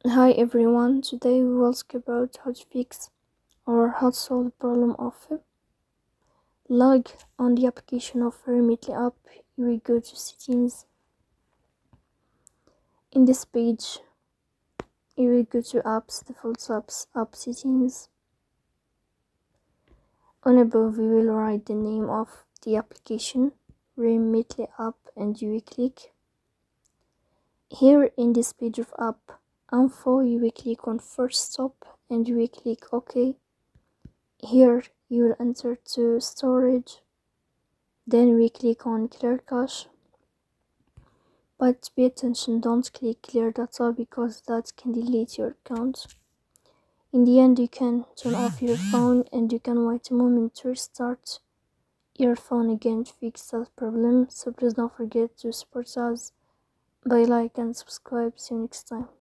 Hi everyone, today we will talk about how to fix or how to solve the problem of lag on the application of Remitly app. You will go to settings. In this page, you will go to apps, default apps, app settings. On above, we will write the name of the application, Remitly app, and you will click. Here in this page of app info, you will click on first stop and you will click OK. Here you will enter to storage, then we click on clear cache, but pay attention, don't click clear data because that can delete your account. In the end, you can turn off your phone and you can wait a moment to restart your phone again to fix that problem. So please don't forget to support us by like and subscribe. See you next time.